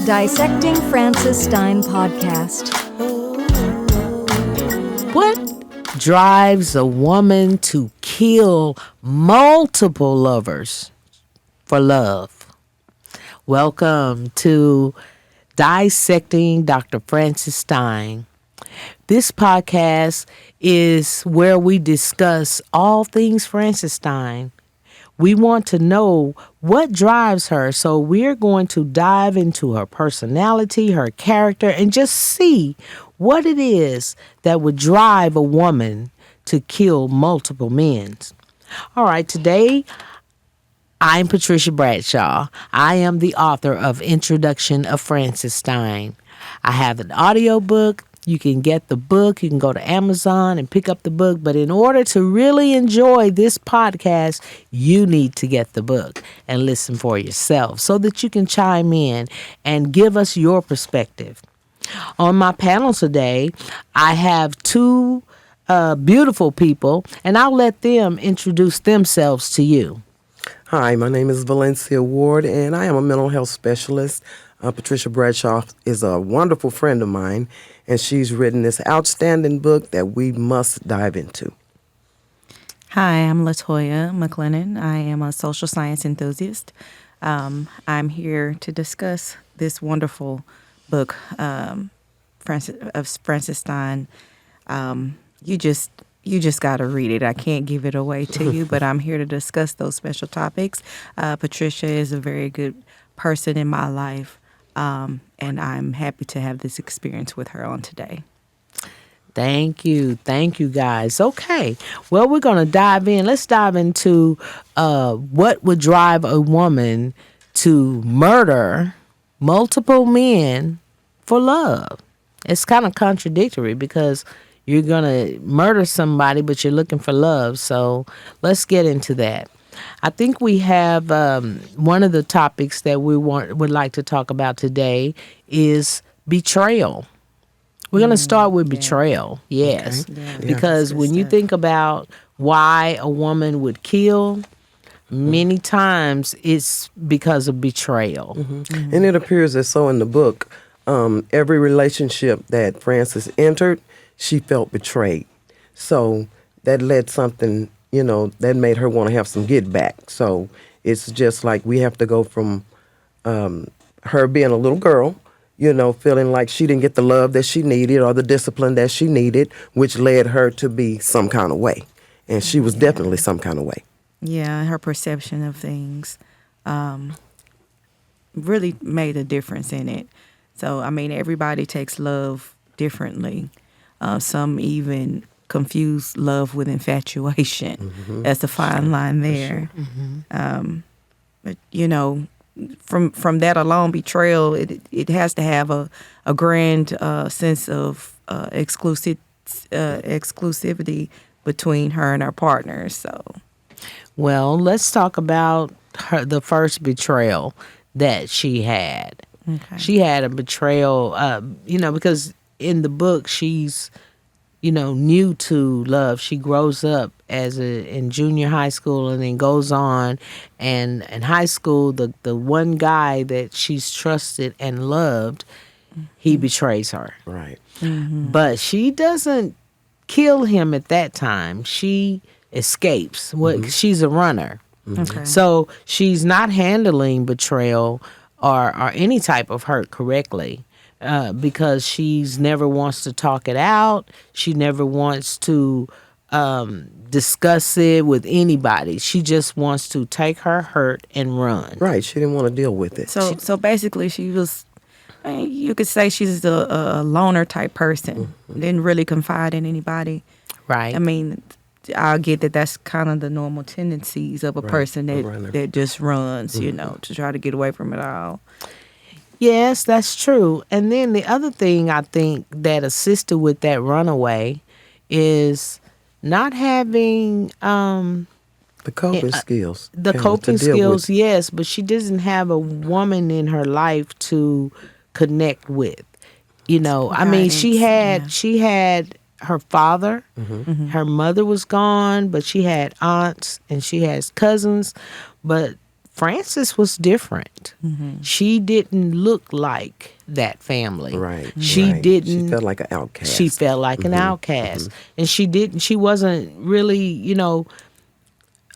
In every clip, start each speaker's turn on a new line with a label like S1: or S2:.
S1: Dissecting Francis Stein podcast.
S2: What drives a woman to kill multiple lovers for love? Welcome to Dissecting Dr. Francis Stein. This podcast is where we discuss all things Francis Stein. We want to know what drives her, so we're going to dive into her personality, her character, and just see what it is that would drive a woman to kill multiple men. All right, today I'm Patricia Bradshaw. I am the author of Introduction of Francis Stein. I have an audiobook. You can get the book. You can go to Amazon and pick up the book. But in order to really enjoy this podcast, you need to get the book and listen for yourself so that you can chime in and give us your perspective. On my panel today, I have two beautiful people, and I'll let them introduce themselves to you.
S3: Hi, my name is Valencia Ward, and I am a mental health specialist. Patricia Bradshaw is a wonderful friend of mine, and she's written this outstanding book that we must dive into.
S4: Hi, I'm Latoya McLennan. I am a social science enthusiast. I'm here to discuss this wonderful book, Francis Stein. You just got to read it. I can't give it away to you, but I'm here to discuss those special topics. Patricia is a very good person in my life, and I'm happy to have this experience with her on today.
S2: Thank you. Thank you, guys. Okay. Well, we're going to dive in. Let's dive into what would drive a woman to murder multiple men for love. It's kind of contradictory because you're going to murder somebody, but you're looking for love. So let's get into that. I think we have one of the topics that we would like to talk about today is betrayal. We're going to start with betrayal, yes,
S3: Okay.
S2: because when you think about why a woman would kill, many times it's because of betrayal.
S3: Mm-hmm. And it appears as so in the book, every relationship that Frances entered, she felt betrayed. So that led something, that made her want to have some get back. So it's just like we have to go from her being a little girl, feeling like she didn't get the love that she needed or the discipline that she needed, which led her to be some kind of way. And she was definitely some kind of way.
S4: Yeah, her perception of things really made a difference in it. So, everybody takes love differently. Some even confuse love with infatuation. Mm-hmm. That's a fine line there. Sure. Mm-hmm. But from that alone, betrayal, it has to have a grand sense of exclusivity between her and her partners. So,
S2: well, let's talk about the first betrayal that she had. Okay. She had a betrayal, because in the book she's new to love. She grows up in junior high school and then goes on, and in high school the one guy that she's trusted and loved, he betrays her.
S3: Right.
S4: Mm-hmm.
S2: But she doesn't kill him at that time. She escapes. She's a runner. Mm-hmm. Okay. So she's not handling betrayal or any type of hurt correctly. Because she's never wants to talk it out. She never wants to discuss it with anybody. She just wants to take her hurt and run.
S3: Right. She didn't want to deal with it.
S4: So basically she was, you could say she's a loner type person. Mm-hmm. Didn't really confide in anybody.
S2: Right.
S4: I'll get that that's kind of the normal tendencies of a person that just runs, to try to get away from it all.
S2: Yes, that's true. And then the other thing I think that assisted with that runaway is not having
S3: the coping skills.
S2: The coping skills, yes, but she doesn't have a woman in her life to connect with. She had her father. Mm-hmm. Her mother was gone, but she had aunts and she has cousins. But Frances was different. She didn't look like that family.
S3: Right.
S2: She
S3: right.
S2: didn't.
S3: She felt like an outcast.
S2: She felt like an outcast. And she wasn't really,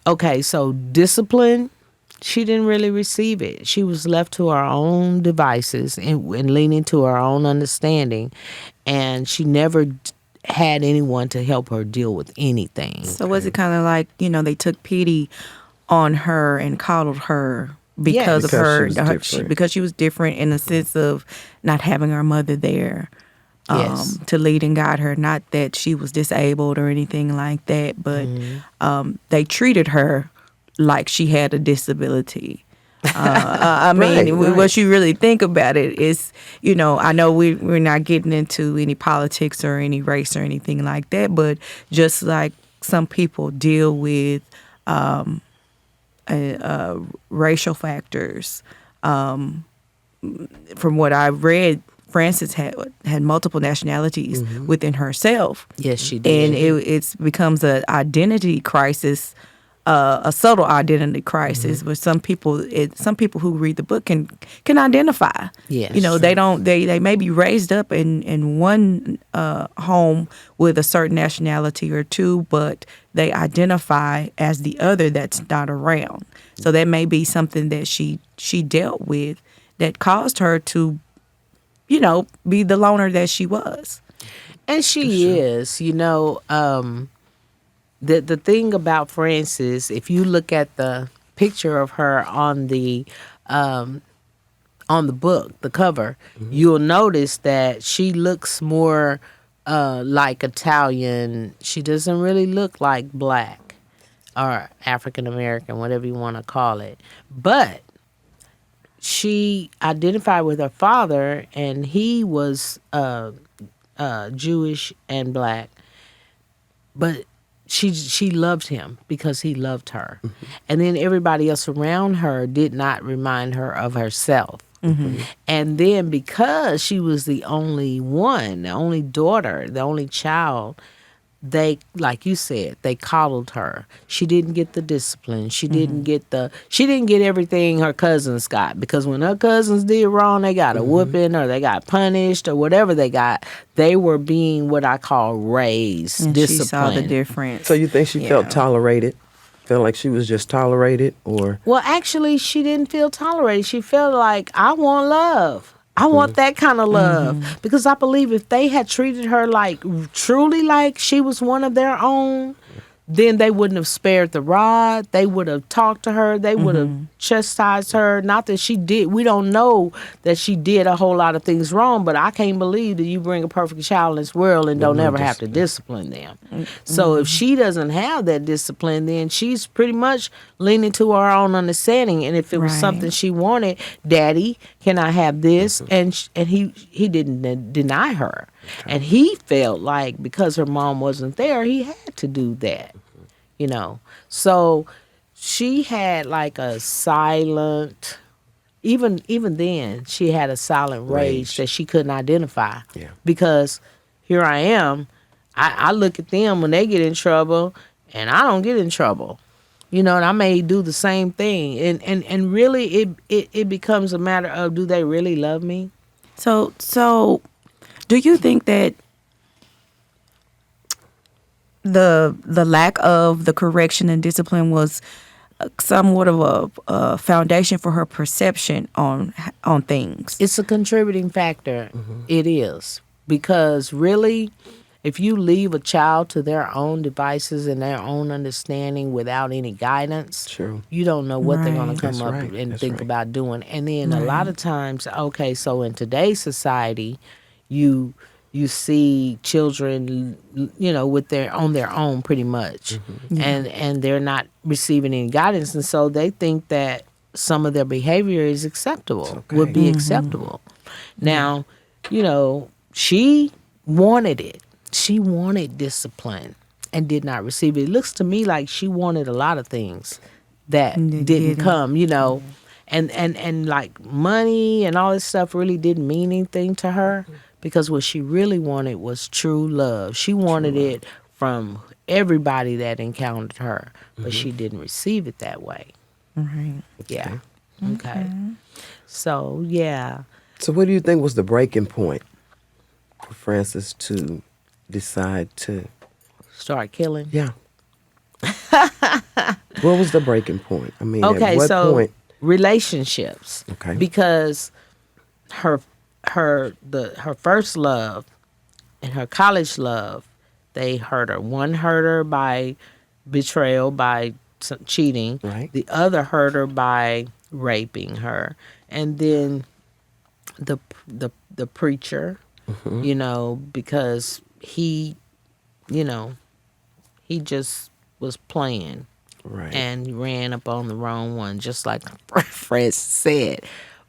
S2: okay, so discipline, she didn't really receive it. She was left to her own devices and leaning to her own understanding. And she never had anyone to help her deal with anything.
S4: So was it kind of like, they took pity on her and coddled her because of her, because she was different in the sense of not having her mother there to lead and guide her. Not that she was disabled or anything like that, but they treated her like she had a disability. I mean, what you really think about it is, I know we're not getting into any politics or any race or anything like that, but just like some people deal with racial factors. From what I've read, Frances had multiple nationalities within herself.
S2: Yes, she did.
S4: And it becomes an identity crisis. A subtle identity crisis, where some people who read the book can identify.
S2: Yes,
S4: they may be raised up in one home with a certain nationality or two, but they identify as the other that's not around. So that may be something that she dealt with that caused her to, be the loner that she was.
S2: And she is, The thing about Frances, if you look at the picture of her on the book, the cover, you'll notice that she looks more like Italian. She doesn't really look like black or African American, whatever you want to call it. But she identified with her father, and he was Jewish and black. But she loved him because he loved her. And then everybody else around her did not remind her of herself. And then because she was the only one, the only daughter, the only child, they, like you said, they coddled her. She didn't get the discipline. She didn't get everything her cousins got, because when her cousins did wrong, they got a whooping or they got punished or whatever they got. They were being what I call raised,
S4: And
S2: disciplined.
S4: she saw the difference.
S3: So you think she felt tolerated? Felt like she was just tolerated, or?
S2: Well, actually, she didn't feel tolerated. She felt like, I want love. I want that kind of love. Because I believe if they had treated her like, truly like she was one of their own, then they wouldn't have spared the rod. They would have talked to her. They would have chastised her. Not that she did. We don't know that she did a whole lot of things wrong, but I can't believe that you bring a perfect child in this world and don't ever have to discipline them. So if she doesn't have that discipline, then she's pretty much leaning to her own understanding. And if it was something she wanted, Daddy, can I have this? And he didn't deny her. And he felt like because her mom wasn't there, he had to do that, So she had like a silent, even then, she had a silent rage that she couldn't identify.
S3: Yeah.
S2: Because here I am, I look at them when they get in trouble, and I don't get in trouble. And I may do the same thing. And really, it becomes a matter of, do they really love me?
S4: So do you think that the lack of the correction and discipline was somewhat of a foundation for her perception on things?
S2: It's a contributing factor. It is. Because really, if you leave a child to their own devices and their own understanding without any guidance, you don't know what they're going to come up and think about doing. And then a lot of times, okay, so in today's society, you see children, with on their own pretty much, and they're not receiving any guidance, and so they think that some of their behavior is acceptable, would be acceptable. Now, she wanted it. She wanted discipline and did not receive it. It looks to me like she wanted a lot of things that didn't come, and like money and all this stuff really didn't mean anything to her. Because what she really wanted was true love. She wanted it from everybody that encountered her, but she didn't receive it that way.
S4: Right.
S2: Yeah. Okay. So, yeah.
S3: So what do you think was the breaking point for Francis to decide to,
S2: Start killing.
S3: yeah. What was the breaking point? I mean, at
S2: Okay,
S3: what
S2: so
S3: point?
S2: relationships.
S3: Okay.
S2: Because her first love and her college love, they hurt her. One hurt her by betrayal, by cheating.
S3: Right.
S2: The other hurt her by raping her. And then the preacher, you know, because he, you know, he just was playing
S3: Right.
S2: and ran up on the wrong one, just like Francis said.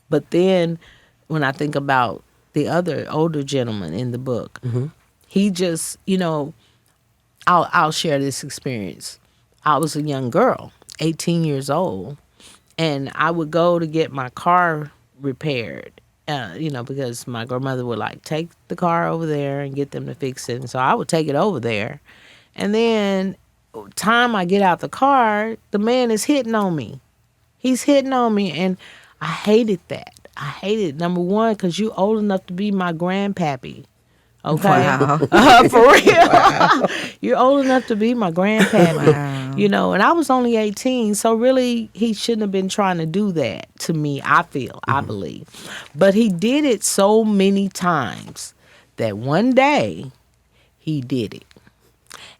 S2: But then when I think about the other older gentleman in the book, he just, you know, I'll share this experience. I was a young girl, 18 years old, and I would go to get my car repaired, you know, because my grandmother would like take the car over there and get them to fix it. And so I would take it over there. And then time I get out the car, the man is hitting on me. He's hitting on me, and I hated that. I hated, number one, because you old enough to be my grandpappy. Okay?
S4: Wow.
S2: For real. You're old enough to be my grandpappy.
S4: Wow.
S2: You know, and I was only 18, so really he shouldn't have been trying to do that to me, I feel, I believe. But he did it so many times that one day he did it.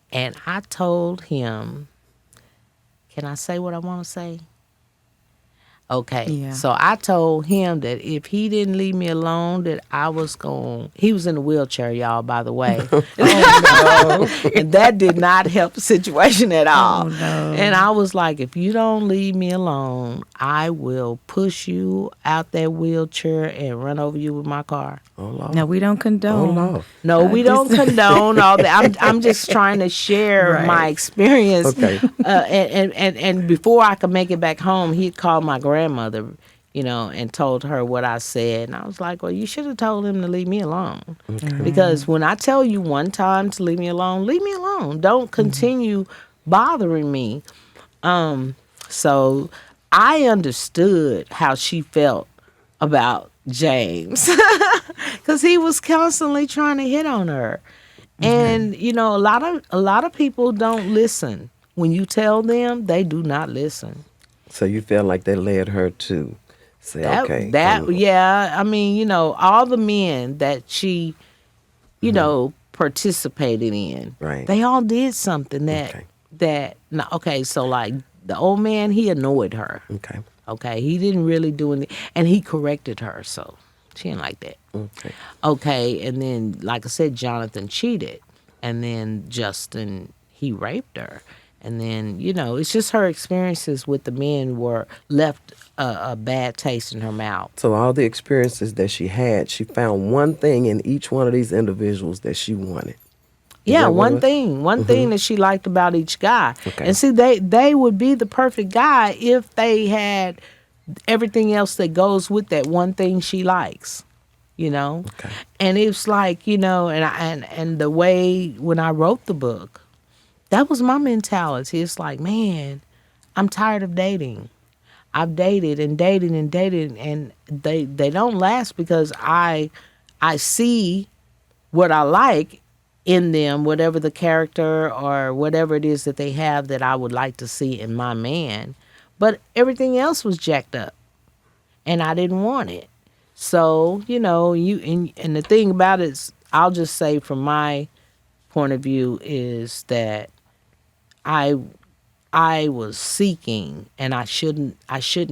S2: And I told him, can I say what I want to say? Okay.
S4: Yeah.
S2: So I told him that if he didn't leave me alone, that I was going. He was in a wheelchair, y'all, by the way. And that did not help the situation at all.
S4: Oh, no.
S2: And I was like, if you don't leave me alone, I will push you out that wheelchair and run over you with my car.
S3: Oh, Lord.
S4: No, we don't condone.
S3: Oh, Lord.
S2: No, we don't condone all that. I'm just trying to share
S4: Right.
S2: my experience.
S3: Okay.
S2: And before I could make it back home, he called my grandmother, you know, and told her what I said. And I was like, well, you should have told him to leave me alone. Because when I tell you one time to leave me alone. Don't continue bothering me. So I understood how she felt about James because he was constantly trying to hit on her. And you know, a lot of people don't listen. When you tell them, they do not listen.
S3: So you felt like that led her to say, okay.
S2: Yeah, I mean, you know, all the men that she, you know, participated in,
S3: Right.
S2: they all did something
S3: Okay.
S2: so like the old man, he annoyed her.
S3: Okay.
S2: Okay, he didn't really do anything, and he corrected her, so she didn't like that.
S3: Okay.
S2: Okay, and then, like I said, Jonathan cheated, and then Justin, he raped her. And then, you know, it's just her experiences with the men were left a bad taste in her mouth.
S3: So all the experiences that she had, she found one thing in each one of these individuals that she wanted.
S2: Yeah,
S3: that what it
S2: one
S3: was?
S2: thing that she liked about each guy.
S3: Okay.
S2: And see, they would be the perfect guy if they had everything else that goes with that one thing she likes, you know?
S3: Okay.
S2: And it's like, you know, and the way when I wrote the book, that was my mentality. It's like, man, I'm tired of dating. I've dated and dated and dated, and they don't last because I see what I like in them, whatever the character or whatever it is that they have that I would like to see in my man. But everything else was jacked up, and I didn't want it. So, you know, and the thing about it is, I'll just say from my point of view is that I was seeking, and I shouldn't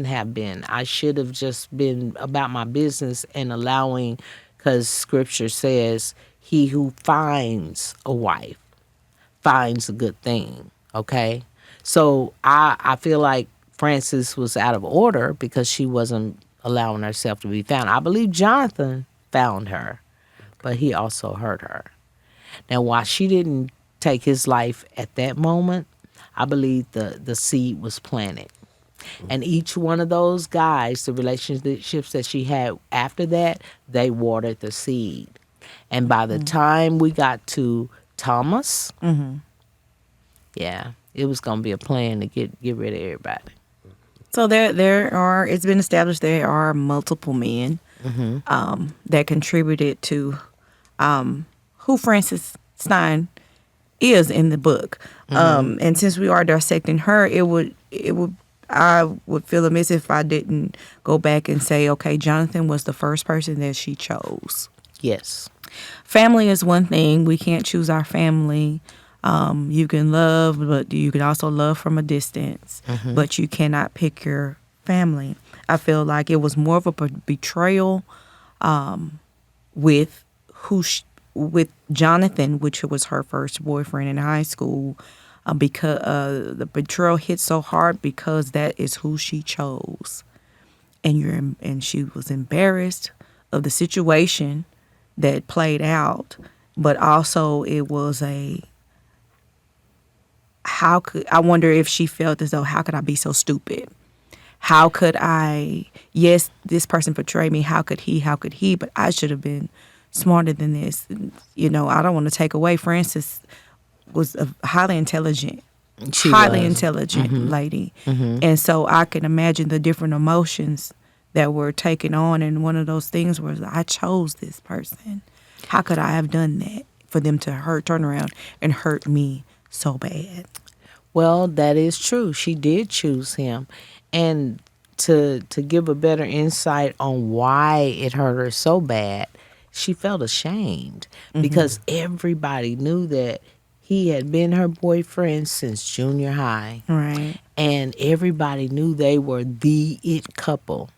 S2: have been. I should have just been about my business and allowing, because Scripture says, he who finds a wife finds a good thing, okay? So I feel like Frances was out of order because she wasn't allowing herself to be found. I believe Jonathan found her, but he also hurt her. Now, while she didn't take his life at that moment, I believe the seed was planted. And each one of those guys, the relationships that she had after that, they watered the seed. And by the time we got to Thomas, yeah, it was going to be a plan to get rid of everybody.
S4: So it's been established there are multiple men that contributed to who Francis Stein is in the book. And since we are dissecting her, I would feel amiss if I didn't go back and say, okay, Jonathan was the first person that she chose.
S2: Yes.
S4: Family is one thing. We can't choose our family. You can love, but you can also love from a distance. But you cannot pick your family. I feel like it was more of a betrayal with with Jonathan, which was her first boyfriend in high school, because the betrayal hit so hard because that is who she chose, and she was embarrassed of the situation that played out, but also it was I wonder if she felt as though, how could I be so stupid? How could I, yes, this person betrayed me, how could he, but I should have been smarter than this. I don't want to take away. Francis was a highly intelligent lady. And so I can imagine the different emotions that were taken on, and one of those things was, I chose this person. How could I have done that for them to turn around and hurt me so bad?
S2: Well, that is true. She did choose him. And to give a better insight on why it hurt her so bad, she felt ashamed because everybody knew that he had been her boyfriend since junior high.
S4: Right.
S2: And everybody knew they were the it couple.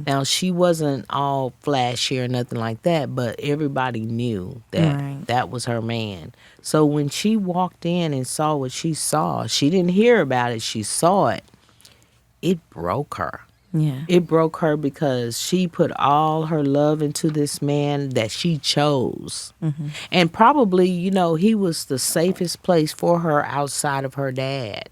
S2: Now, she wasn't all flashy or nothing like that, but everybody knew that that was her man. So when she walked in and saw what she saw, she didn't hear about it, she saw it. It broke her.
S4: Yeah.
S2: It broke her because she put all her love into this man that she chose. And probably, he was the safest place for her outside of her dad.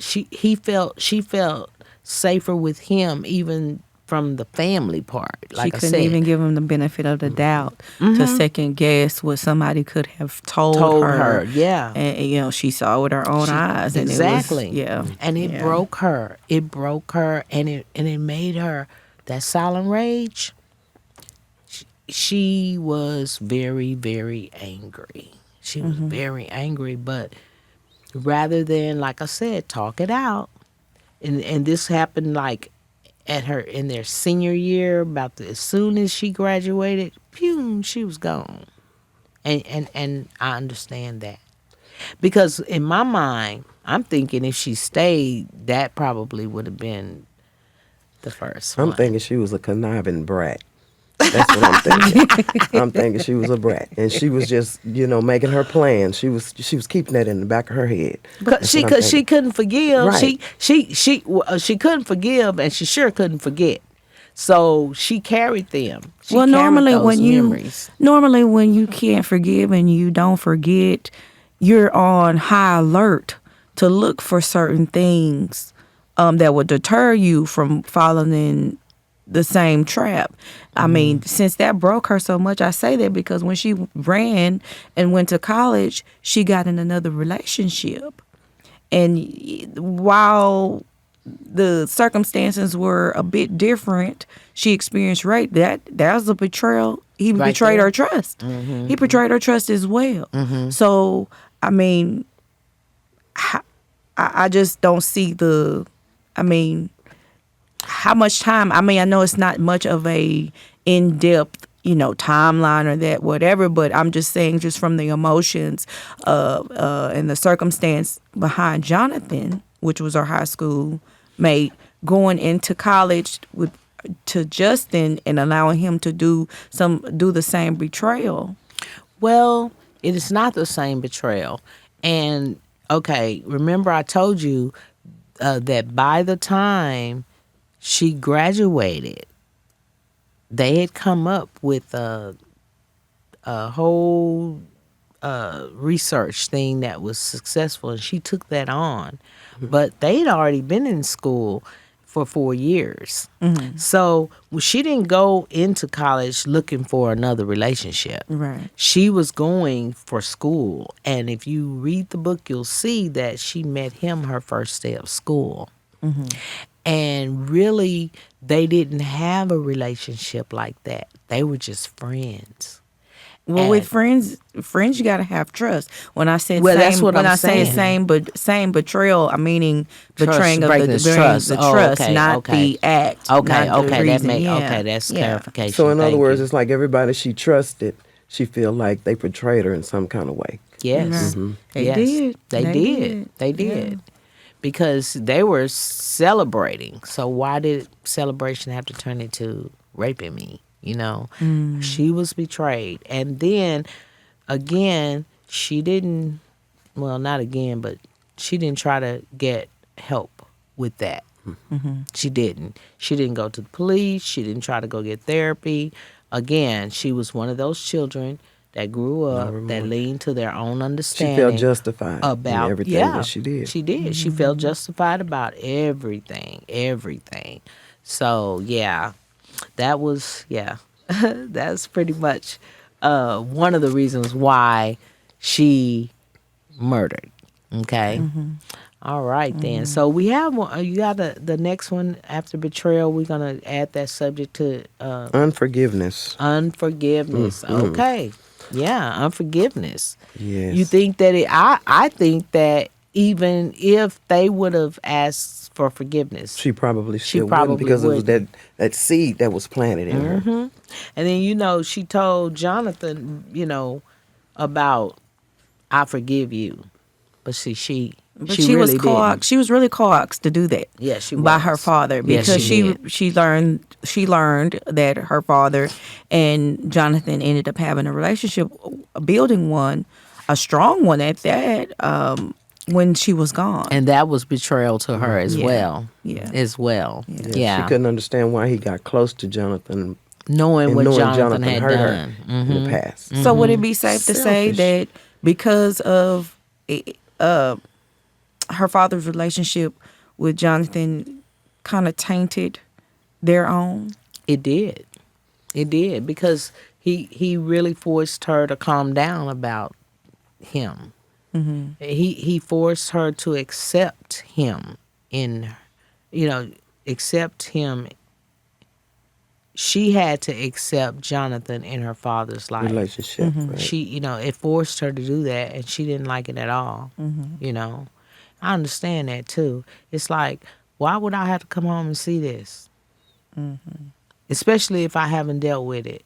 S2: She felt safer with him, even from the family part. Like
S4: she couldn't even give him the benefit of the doubt to second guess what somebody could have told her.
S2: Yeah.
S4: And she saw with her own eyes. And
S2: exactly.
S4: And
S2: it broke her. It broke her, and it made her, that silent rage. She was very, very angry. She was very angry, but rather than, like I said, talk it out. And this happened like in their senior year, as soon as she graduated, she was gone. And I understand that. Because in my mind, I'm thinking if she stayed, that probably would have been the first one.
S3: I'm thinking she was a conniving brat. That's what I'm thinking. I'm thinking she was a brat, and she was just, making her plans. She was keeping that in the back of her head.
S2: Because she couldn't forgive.
S3: Right.
S2: She couldn't forgive, and she sure couldn't forget. So she carried them.
S4: Normally when you can't forgive and you don't forget, you're on high alert to look for certain things that would deter you from falling in the same trap. I mean, since that broke her so much, I say that because when she ran and went to college, she got in another relationship. And while the circumstances were a bit different, she experienced rape. That was a betrayal. He betrayed her trust. He betrayed her trust as well. So, I mean, I just don't see how much time. I mean, I know it's not much of a in-depth, timeline or that whatever, but I'm just saying, just from the emotions and the circumstance behind Jonathan, which was our high school mate, going into college to Justin and allowing him to do the same betrayal.
S2: Well, it is not the same betrayal. And okay, remember I told you that by the time she graduated, they had come up with a whole research thing that was successful, and she took that on. But they'd already been in school for 4 years. So she didn't go into college looking for another relationship.
S4: Right.
S2: She was going for school. And if you read the book, you'll see that she met him her first day of school. And really, they didn't have a relationship like that. They were just friends.
S4: Well, with friends, you gotta have trust. When I said
S2: Well,
S4: same,
S2: that's what
S4: when
S2: I'm
S4: I say
S2: saying.
S4: same, but same betrayal, I'm meaning betraying of
S2: breaking
S4: the
S2: his trust.
S4: the
S2: Oh,
S4: trust,
S2: okay,
S4: not
S2: okay.
S4: the act.
S2: Okay,
S4: not the
S2: okay,
S4: reason. Yeah.
S2: okay, that's
S4: Yeah.
S2: clarification.
S3: So in other
S2: Thank
S3: words,
S2: you.
S3: it's like everybody she trusted, she feel like they betrayed her in some kind of way.
S2: Yes.
S4: Right. They
S2: Yes.
S4: did.
S2: They did. They
S4: Yeah.
S2: did. Because they were celebrating. So why did celebration have to turn into raping me? You know, she was betrayed. And then again, she didn't, well, not again, but she didn't try to get help with that. She didn't. She didn't go to the police. She didn't try to go get therapy. Again, she was one of those children that grew up that leaned to their own
S3: She
S2: understanding.
S3: felt justified
S2: about
S3: in everything
S2: yeah,
S3: that she did.
S2: She did. She felt justified about everything. So yeah, that was that's pretty much one of the reasons why she murdered. Okay. All right then. So we have one. You got the next one after betrayal. We're gonna add that subject to
S3: Unforgiveness.
S2: unforgiveness. Okay. Yeah, unforgiveness.
S3: Yes.
S2: You think that I think that even if they would have asked for forgiveness,
S3: She probably still
S2: probably
S3: wouldn't because it was
S2: wouldn't.
S3: that seed that was planted in her.
S2: and then she told Jonathan, about I forgive you, but see, she
S4: She was
S2: really
S4: coaxed.
S2: didn't.
S4: She was really coaxed to do that.
S2: Yeah, she
S4: by
S2: was.
S4: her father
S2: Yes,
S4: because
S2: she did.
S4: she learned that her father and Jonathan ended up having a relationship, building one, a strong one at that. When she was gone,
S2: And that was betrayal to her as
S4: Yeah.
S2: well.
S4: Yeah.
S2: As well.
S3: Yeah,
S2: Yeah.
S3: She couldn't understand why he got close to Jonathan
S2: Knowing
S3: and
S2: what
S3: knowing
S2: Jonathan had
S3: hurt
S2: done.
S3: her in the past.
S4: So would it be safe to say
S3: Selfish.
S4: that because of her father's relationship with Jonathan kind of tainted their own?
S2: It did. It did because he really forced her to calm down about him. He forced her to accept him accept him. She had to accept Jonathan in her father's life.
S3: Relationship. Right?
S2: She, it forced her to do that, and she didn't like it at all. I understand that too. It's like, why would I have to come home and see this? Especially if I haven't dealt with it.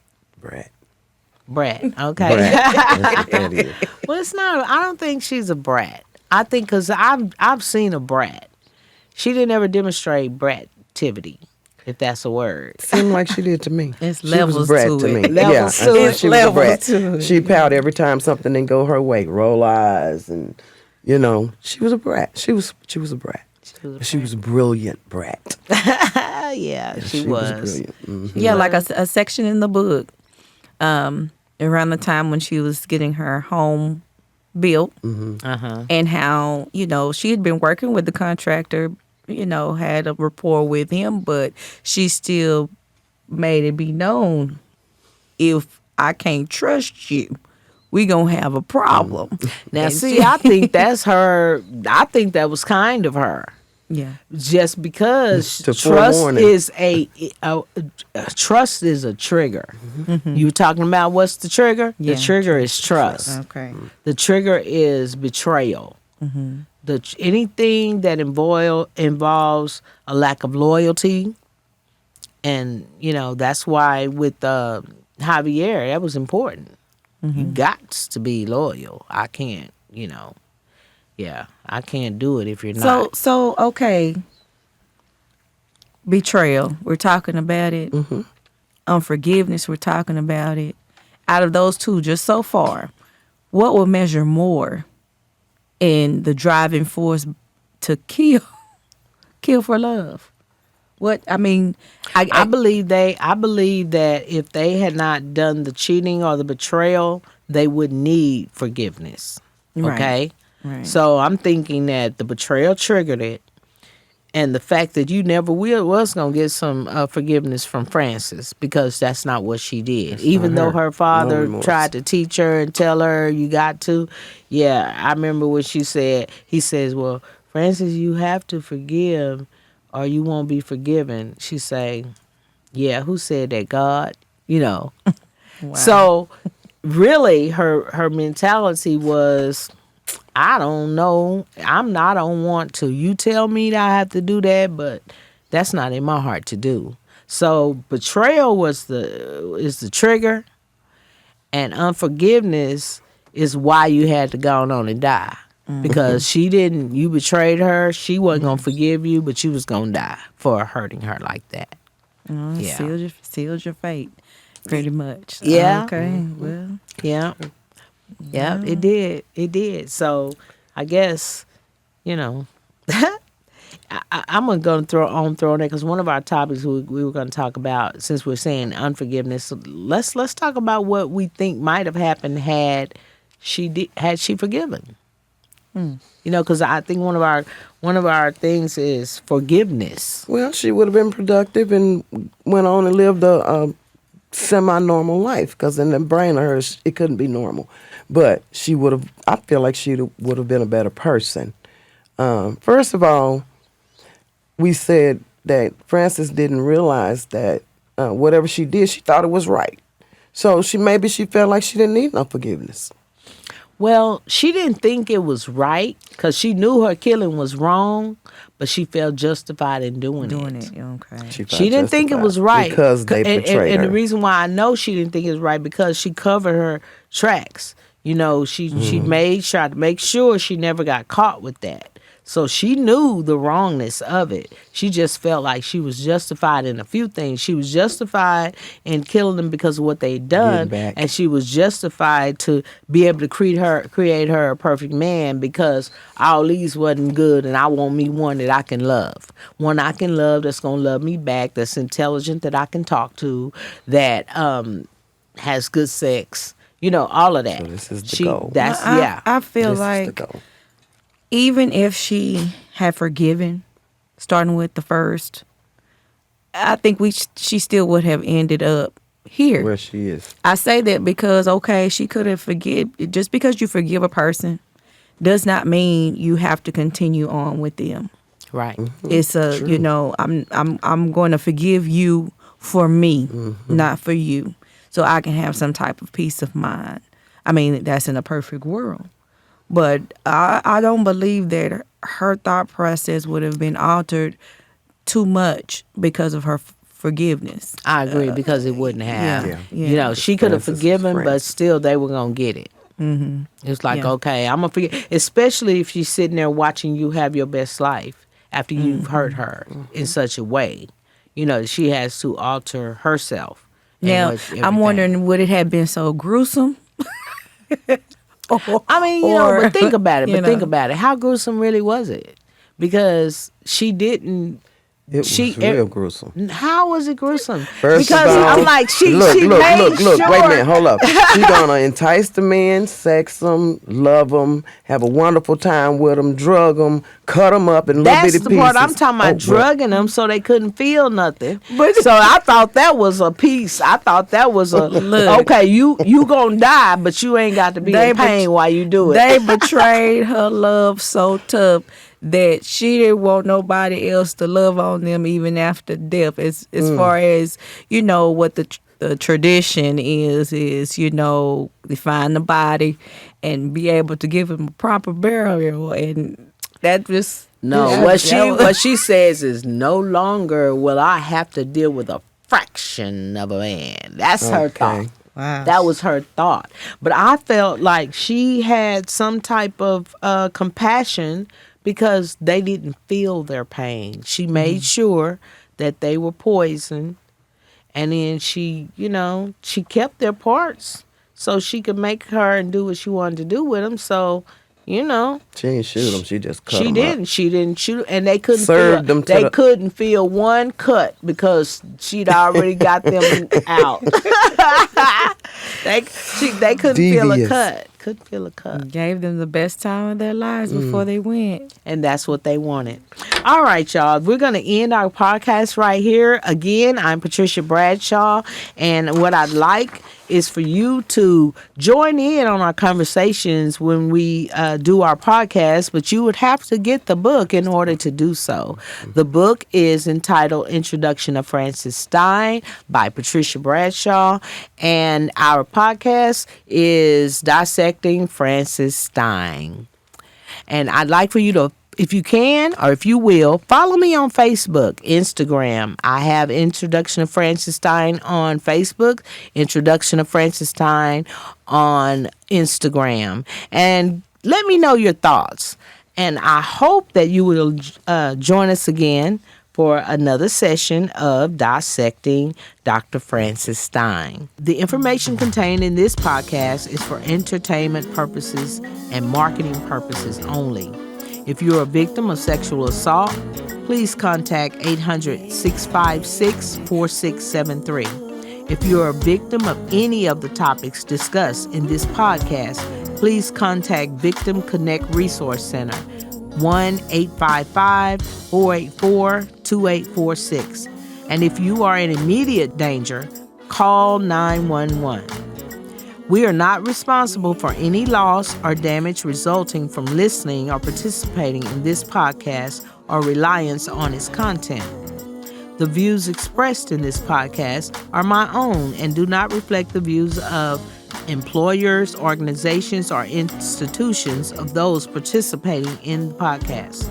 S2: Brat, okay.
S3: That's what that is.
S2: Well, it's not. I don't think she's a brat. I think because I've seen a brat. She didn't ever demonstrate brativity, if that's a word.
S3: Seemed like she did to me.
S4: It's
S3: she
S4: levels
S3: was a brat
S4: to
S3: to
S4: it.
S3: me.
S2: Levels
S3: yeah,
S2: to
S3: I said
S2: it.
S3: she was a
S4: Levels
S3: brat.
S4: to it.
S3: She pout every time something didn't go her way. Roll eyes and she was a brat. She was a brat. She was a brilliant brat.
S2: Yeah, she was.
S3: brilliant.
S4: Yeah, like a section in the book, around the time when she was getting her home built, and how she had been working with the contractor, had a rapport with him, but she still made it be known, if I can't trust you, we gonna have a problem.
S2: Now,
S4: And
S2: see, I think that's her. I think that was kind of her.
S4: Yeah.
S2: Just because
S3: To
S2: trust
S3: forewarn him.
S2: is trust is a trigger. You were talking about what's the trigger?
S4: Yeah.
S2: The trigger is trust.
S4: Okay.
S2: The trigger is betrayal. Anything that involves a lack of loyalty, and that's why with Javier that was important. You got to be loyal. I can't, I can't do it if you're not.
S4: So okay. Betrayal, we're talking about it. Unforgiveness, we're talking about it. Out of those two, just so far, what will measure more in the driving force to kill for love? I
S2: believe that if they had not done the cheating or the betrayal, they would need forgiveness. Okay?
S4: Right.
S2: So I'm thinking that the betrayal triggered it, and the fact that you never was going to get some forgiveness from Francis, because that's not what she did. Even though her
S3: No
S2: father
S3: remorse.
S2: tried to teach her and tell her you got to. Yeah, I remember what he says, well, Francis, you have to forgive or you won't be forgiven, she say, yeah, who said that? God? Wow. So really her mentality was, I don't know. I don't want to. You tell me that I have to do that, but that's not in my heart to do. So betrayal is the trigger, and unforgiveness is why you had to go on and die. Because you betrayed her, she wasn't going to forgive you, but you was going to die for hurting her like that.
S4: Sealed your fate, pretty much.
S2: Yeah.
S4: Okay, well.
S2: Yeah. Yeah, it did. So I guess, I'm going to throw in there, because one of our topics we were going to talk about, since we're saying unforgiveness, let's talk about what we think might have happened had she forgiven. Because I think one of our things is forgiveness.
S3: Well, she would have been productive and went on and lived a semi-normal life, because in the brain of hers, it couldn't be normal. But I feel like she would have been a better person. First of all, we said that Frances didn't realize that whatever she did, she thought it was right. So maybe she felt like she didn't need no forgiveness.
S2: Well, she didn't think it was right, because she knew her killing was wrong, but she felt justified in doing it.
S4: Okay.
S2: She didn't think it was right.
S3: Because they betrayed her.
S2: And the reason why I know she didn't think it was right, because she covered her tracks. She tried to make sure she never got caught with that. So she knew the wrongness of it. She just felt like she was justified in a few things. She was justified in killing them because of what they'd done, and she was justified to be able to create her a perfect man, because all these wasn't good, and I want me one that I can love. One I can love, that's going to love me back, that's intelligent, that I can talk to, that has good sex, all of that.
S3: So this is the goal.
S4: I feel like even if she had forgiven, starting with the first, I think she still would have ended up here.
S3: Where she is.
S4: I say that because, okay, she could have just because you forgive a person does not mean you have to continue on with them.
S2: Right.
S3: Mm-hmm.
S4: It's I'm going to forgive you for me, not for you, so I can have some type of peace of mind. I mean, that's in a perfect world. But I don't believe that her thought process would have been altered too much because of her forgiveness.
S2: I agree, because it wouldn't have.
S4: Yeah.
S2: She could have forgiven, but still they were going to get it.
S4: Mm-hmm.
S2: It's like, okay, I'm going to forgive. Especially if she's sitting there watching you have your best life after you've hurt her in such a way. She has to alter herself.
S4: Now, I'm wondering, would it have been so gruesome?
S2: I mean, but think about it. Think about it. How gruesome really was it? Because she didn't.
S3: It was real gruesome.
S2: How was it gruesome?
S3: First
S2: because
S3: of all,
S2: I'm like, she
S3: look.
S2: sure.
S3: Wait a minute, hold up. She's gonna entice the man, sex him, love him, have a wonderful time with him, drug him, cut him up in little bitty pieces.
S2: That's the part I'm talking about, drugging them so they couldn't feel nothing. So I thought that was a piece. I thought that was a okay. You gonna die, but you ain't got to be in pain while you do it.
S4: They betrayed her love so tough that she didn't want nobody else to love on them even after death. As far as, what the tradition is, they find the body and be able to give him a proper burial. And that just...
S2: No, what she says is, no longer will I have to deal with a fraction of a man. That's her thought.
S4: Wow.
S2: That was her thought. But I felt like she had some type of compassion, because they didn't feel their pain. She made sure that they were poisoned, and then she kept their parts so she could make her and do what she wanted to do with them. So,
S3: she didn't shoot them. She just cut them up.
S2: She didn't shoot, and they couldn't
S3: Served them to
S2: they couldn't feel one cut because she'd already got them out. They couldn't feel a cut. Couldn't feel a cut.
S4: Gave them the best time of their lives before they went.
S2: And that's what they wanted. All right, y'all. We're going to end our podcast right here. Again, I'm Patricia Bradshaw. And what I'd like is for you to join in on our conversations when we do our podcast, but you would have to get the book in order to do so. The book is entitled Introduction of Francis Stein by Patricia Bradshaw, and our podcast is Dissecting Francis Stein. And I'd like for you to, if you can or if you will, follow me on Facebook, Instagram. I have Introduction of Francis Stein on Facebook, Introduction of Francis Stein on Instagram. And let me know your thoughts. And I hope that you will join us again for another session of Dissecting Dr. Francis Stein. The information contained in this podcast is for entertainment purposes and marketing purposes only. If you're a victim of sexual assault, please contact 800-656-4673. If you're a victim of any of the topics discussed in this podcast, please contact Victim Connect Resource Center, 1-855-484-2846. And if you are in immediate danger, call 911. We are not responsible for any loss or damage resulting from listening or participating in this podcast or reliance on its content. The views expressed in this podcast are my own and do not reflect the views of employers, organizations, or institutions of those participating in the podcast.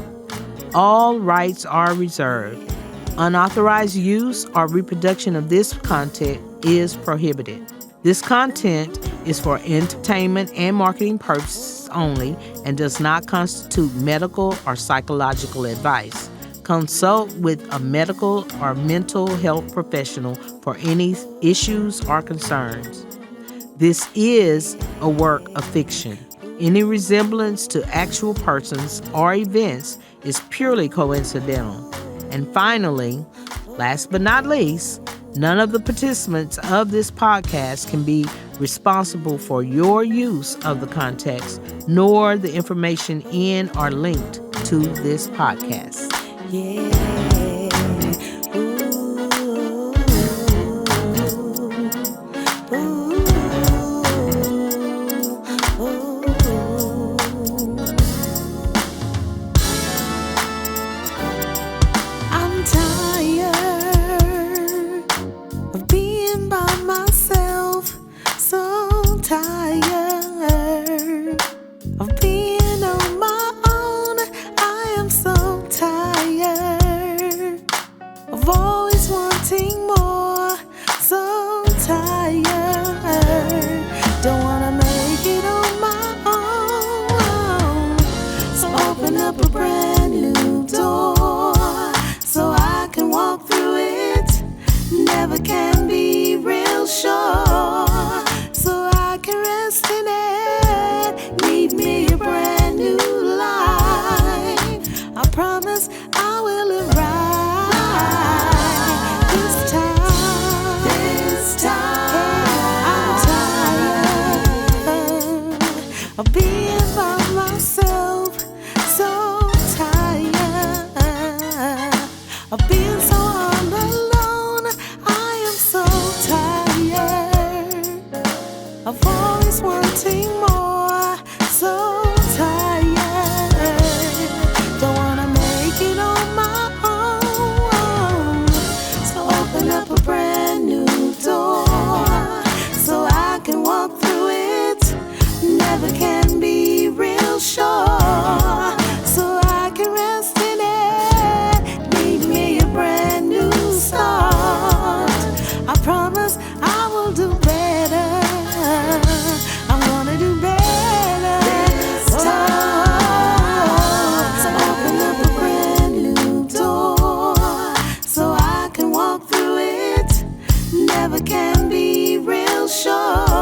S2: All rights are reserved. Unauthorized use or reproduction of this content is prohibited. This content is for entertainment and marketing purposes only and does not constitute medical or psychological advice. Consult with a medical or mental health professional for any issues or concerns. This is a work of fiction. Any resemblance to actual persons or events is purely coincidental. And finally, last but not least, none of the participants of this podcast can be responsible for your use of the context, nor the information in or linked to this podcast.
S5: Yeah. I'm tired of being by myself, so tired of being on my own. I am so tired of always wanting more, so tired. Don't wanna make it on my own, so open up a brand new door so I can walk through it. Never can be real sure, so I can rest in it. Need me a brand new life. I promise I will live right this time. This time I'm tired of being by myself, so tired of being so all alone. I am so tired of always wanting more, so tired. Don't wanna make it on my own, so open up a brand new door so I can walk through it. Never can be real sure, so I can rest in it. Need me a brand new start. I promise I will do better. I'm gonna do better this time. So open up a brand new door so I can walk through it. Never can be real sure,